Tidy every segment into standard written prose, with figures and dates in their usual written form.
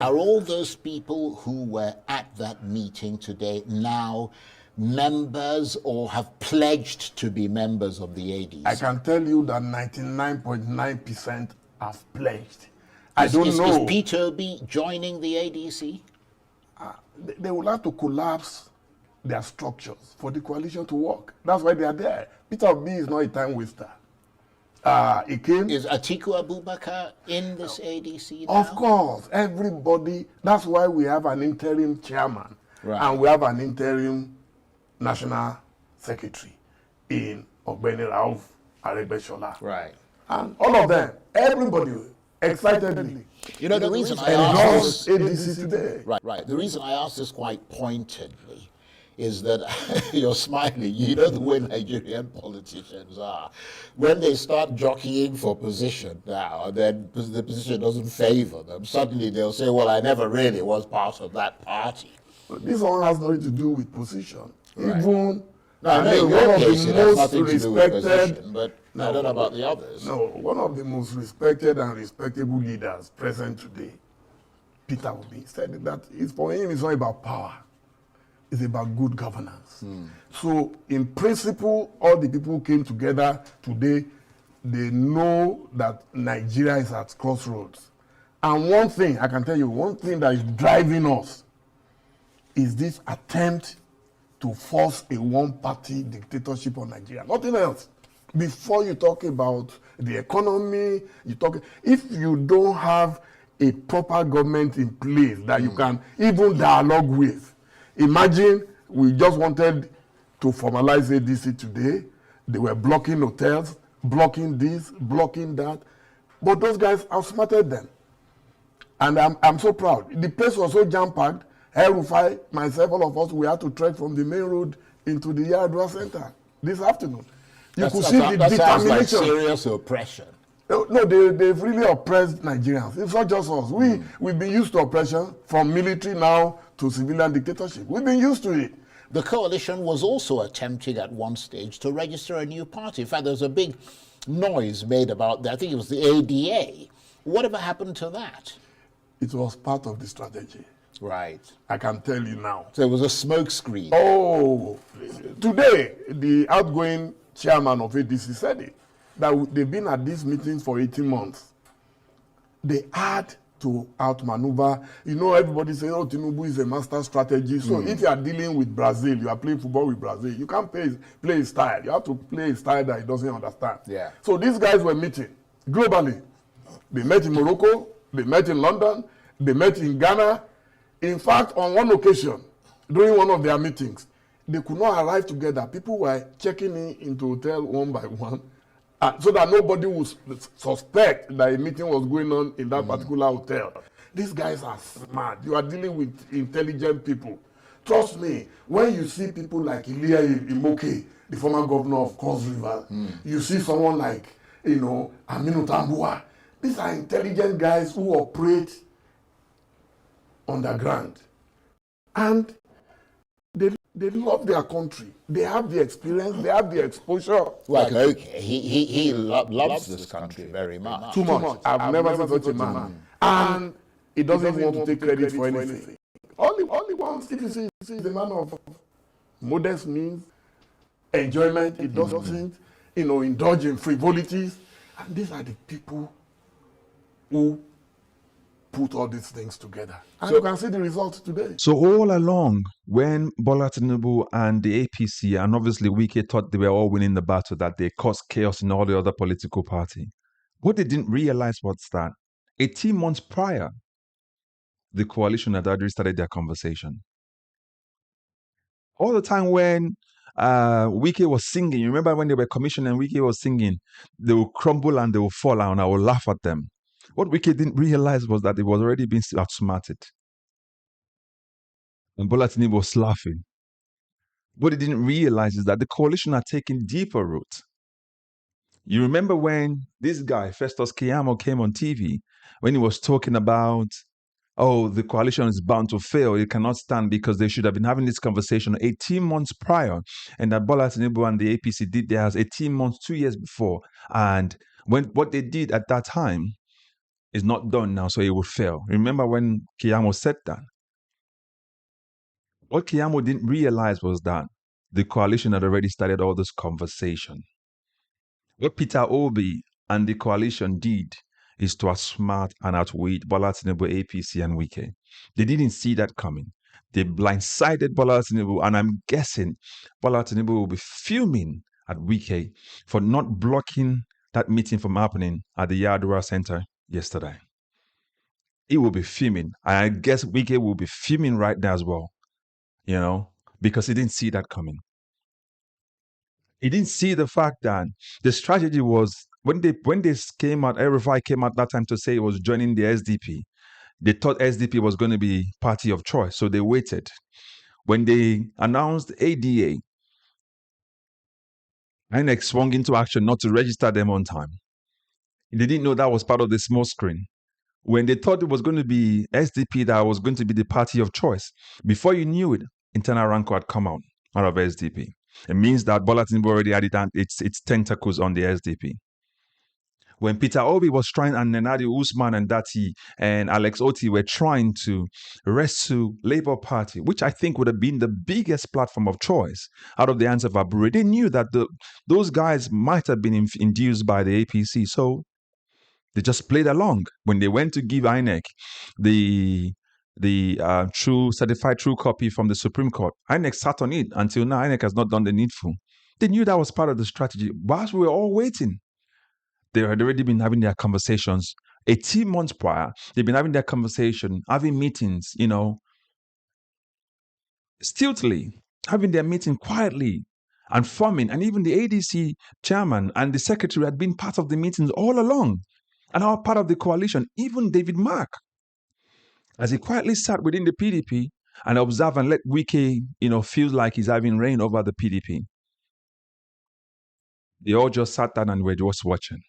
Are all those people who were at that meeting today now members or have pledged to be members of the ADC? I can tell you that 99.9% have pledged. I don't know. Is Peter Obi joining the ADC? They will have to collapse their structures for the coalition to work. That's why they are there. Peter Obi is not a time waster. He came. Is Atiku Abubakar in this ADC now? Of course, everybody. That's why we have an interim chairman, right, and we have an interim national secretary in Ogbeni Rauf Aregbesola. Right. And all of them, everybody, excitedly. You know, the reason I asked this ADC today. Right. The reason I asked this quite pointedly is that you're smiling. You know the way Nigerian politicians are. When they start jockeying for position now, and then the position doesn't favor them, suddenly they'll say, well, I never really was part of that party. But this one has nothing to do with position. Right. Even no, in one of case, the most respected, but I don't know about the others. No, one of the most respected and respectable leaders present today, Peter Obi, said that for him it's not about power. It's about good governance. So, in principle, all the people who came together today, they know that Nigeria is at crossroads. And one thing, I can tell you, one thing that is driving us is this attempt to force a one-party dictatorship on Nigeria. Nothing else. Before you talk about the economy, if you don't have a proper government in place that you can even dialogue with. Imagine we just wanted to formalize ADC today. They were blocking hotels, blocking this, blocking that. But those guys outsmarted them. And I'm so proud. The place was so jam-packed. El-Rufai, myself, all of us, we had to trek from the main road into the Yaradua Center this afternoon. You could see the determination. Like serious oppression. No, they've really oppressed Nigerians. It's not just us. We've been used to oppression, from military now to civilian dictatorship. We've been used to it. The coalition was also attempting at one stage to register a new party. In fact, there was a big noise made about that. I think it was the ADA. Whatever happened to that? It was part of the strategy. Right. I can tell you now. So it was a smokescreen. Oh, today, the outgoing chairman of ADC said it, that they've been at these meetings for 18 months. They had to outmaneuver. You know, everybody says, oh, Tinubu is a master strategist. So if you are dealing with Brazil, you are playing football with Brazil, you can't play his style. You have to play a style that he doesn't understand. Yeah. So these guys were meeting globally. They met in Morocco, they met in London, they met in Ghana. In fact, on one occasion, during one of their meetings, they could not arrive together. People were checking into hotel one by one, so that nobody would suspect that a meeting was going on in that particular hotel. These guys are smart. You are dealing with intelligent people. Trust me, when you see people like Liyel Imoke, the former governor of Cross River, you see someone like, Aminu Tambuwal. These are intelligent guys who operate underground. And they love their country. They have the experience, they have the exposure. Well, okay, he loves this country very much. Too much. I've never seen such a man. And he doesn't want to take credit for anything. All he wants, if you see, is a man of modest means, enjoyment. He doesn't, indulge in frivolities. And these are the people who put all these things together. And you can see the results today. So all along, when Bola Tinubu and the APC, and obviously Wike, thought they were all winning the battle, that they caused chaos in all the other political parties, what they didn't realize was that 18 months prior, the coalition had already started their conversation. All the time when Wike was singing, you remember when they were commissioned and Wike was singing, they will crumble and they will fall, and I will laugh at them. What Wike didn't realize was that it was already being outsmarted. And Bola Tinubu was laughing. What he didn't realize is that the coalition had taken deeper root. You remember when this guy, Festus Keyamo, came on TV, when he was talking about, oh, the coalition is bound to fail, it cannot stand, because they should have been having this conversation 18 months prior, and that Bola Tinubu and the APC did theirs 18 months, 2 years before. And what they did at that time, It's not done now, so it will fail. Remember when Keyamo said that? What Keyamo didn't realize was that the coalition had already started all this conversation. What Peter Obi and the coalition did is to outsmart and outwit Bola Tinubu, APC, and Wike. They didn't see that coming. They blindsided Bola Tinubu, and I'm guessing Bola Tinubu will be fuming at Wike for not blocking that meeting from happening at the Yadura Center yesterday. He will be fuming. I guess Wike will be fuming right now as well, because he didn't see that coming. He didn't see the fact that the strategy was when they came out, El-Rufai came out that time to say he was joining the SDP. They thought SDP was going to be party of choice, so they waited. When they announced ADA, INEC swung into action not to register them on time. They didn't know that was part of the small screen. When they thought it was going to be SDP that was going to be the party of choice, before you knew it, internal Ranko had come out of SDP. It means that Bola Tinubu already had its tentacles on the SDP. When Peter Obi was trying, and Nenadi Usman and Dati and Alex Oti were trying to rescue Labour Party, which I think would have been the biggest platform of choice out of the hands of Abure, they knew that those guys might have been induced by the APC. So they just played along. When they went to give INEC the true certified true copy from the Supreme Court, INEC sat on it until now. INEC has not done the needful. They knew that was part of the strategy. Whilst we were all waiting, they had already been having their conversations. 18 months prior, they've been having their conversation, having meetings, stiltly, having their meeting quietly and forming. And even the ADC chairman and the secretary had been part of the meetings all along and are part of the coalition. Even David Mark, as he quietly sat within the PDP and observed and let Wike, feel like he's having reign over the PDP. They all just sat down and were just watching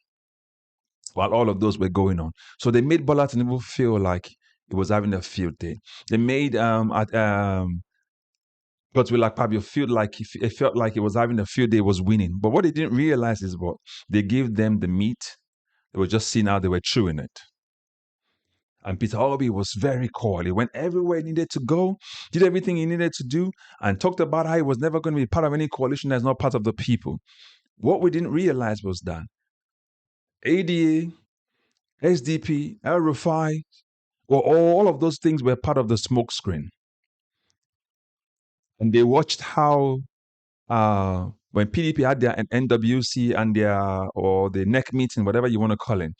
while all of those were going on. So they made Bola Tinubu feel like he was having a field day. They made Godswill Akpabio feel like it felt like he was having a field day, was winning. But what they didn't realize is what they gave them the meat. They were just seeing how they were chewing it. And Peter Obi was very coy. He went everywhere he needed to go, did everything he needed to do, and talked about how he was never going to be part of any coalition that's not part of the people. What we didn't realize was that ADA, SDP, El-Rufai, all of those things were part of the smoke screen. And they watched how when PDP had their NWC and the NEC meeting, whatever you want to call it,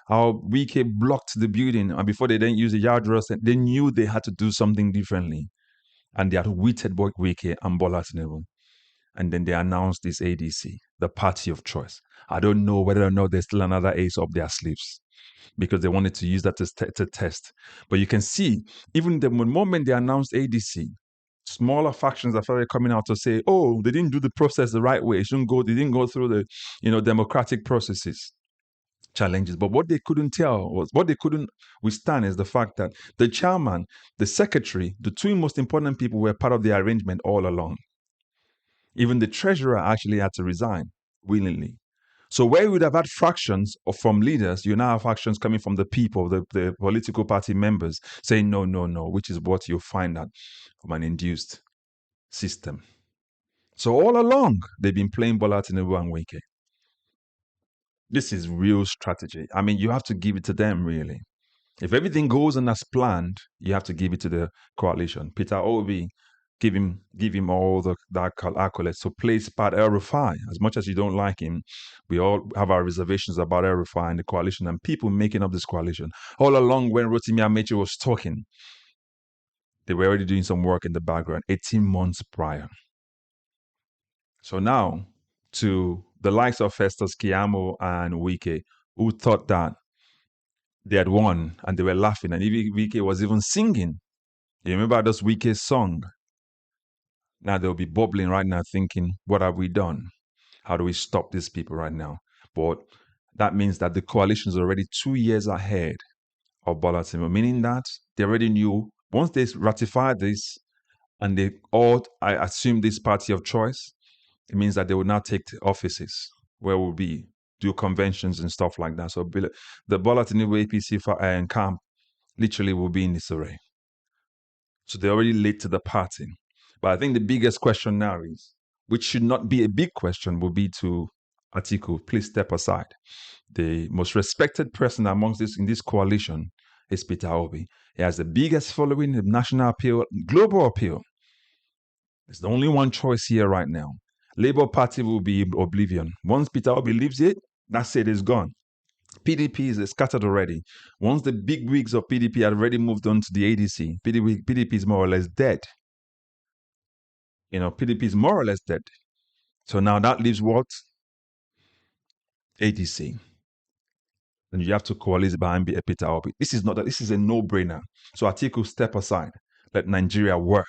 how Wike blocked the building, and before they then used the yard rust, they knew they had to do something differently. And they had waited both Wike and Bola Tinubu. And then they announced this ADC, the party of choice. I don't know whether or not there's still another ace up their sleeves, because they wanted to use that to test. But you can see, even the moment they announced ADC, smaller factions are started coming out to say, oh, they didn't do the process the right way. They didn't go through the democratic processes, challenges. But what they couldn't withstand is the fact that the chairman, the secretary, the two most important people were part of the arrangement all along. Even the treasurer actually had to resign willingly. So where we would have had fractions from leaders, you now have factions coming from the people, the political party members, saying no, which is what you'll find out from an induced system. So all along, they've been playing Bola Tinubu and Wike. This is real strategy. I mean, you have to give it to them, really. If everything goes on as planned, you have to give it to the coalition. Peter Obi, give him all the accolades. So play part El-Rufai. As much as you don't like him, we all have our reservations about El-Rufai and the coalition and people making up this coalition. All along when Rotimi Amechi was talking, they were already doing some work in the background 18 months prior. So now, to the likes of Festus Keyamo and Wike, who thought that they had won and they were laughing, and Wike was even singing. You remember this Wike's song? Now they'll be bubbling right now thinking, what have we done? How do we stop these people right now? But that means that the coalition is already 2 years ahead of Bola Tinubu, meaning that they already knew once they ratify this and they all, I assume, this party of choice, it means that they will now take the offices where we'll be do conventions and stuff like that. So the Bola Tinubu APC camp literally will be in disarray. So they're already late to the party. But I think the biggest question now is, which should not be a big question, will be to Atiku, please step aside. The most respected person amongst in this coalition is Peter Obi. He has the biggest following, the national appeal, global appeal. There's only one choice here right now. Labour Party will be oblivion. Once Peter Obi leaves it, that's it, it's gone. PDP is scattered already. Once the big wigs of PDP had already moved on to the ADC, PDP is more or less dead. PDP is more or less dead. So now that leaves what? ADC. Then you have to coalesce behind Peter Obi. This is a no-brainer. So Atiku, step aside. Let Nigeria work.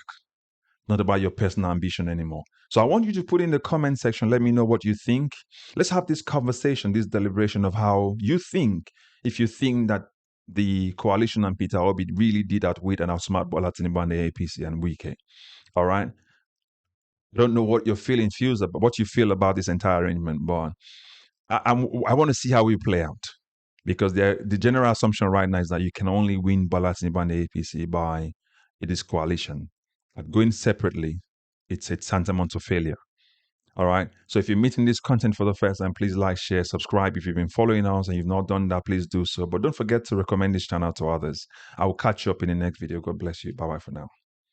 Not about your personal ambition anymore. So I want you to put in the comment section, let me know what you think. Let's have this conversation, this deliberation of how you think, if you think that the coalition and Peter Obi really did outwit and outsmart Bola Tinubu and the APC and Wike. All right? I don't know what your feeling feels about, what you feel about this entire arrangement, but I want to see how we play out. Because the general assumption right now is that you can only win Bola Tinubu and the APC by this coalition. But going separately, it's tantamount to failure. All right. So if you're meeting this content for the first time, please like, share, subscribe. If you've been following us and you've not done that, please do so. But don't forget to recommend this channel to others. I will catch you up in the next video. God bless you. Bye-bye for now.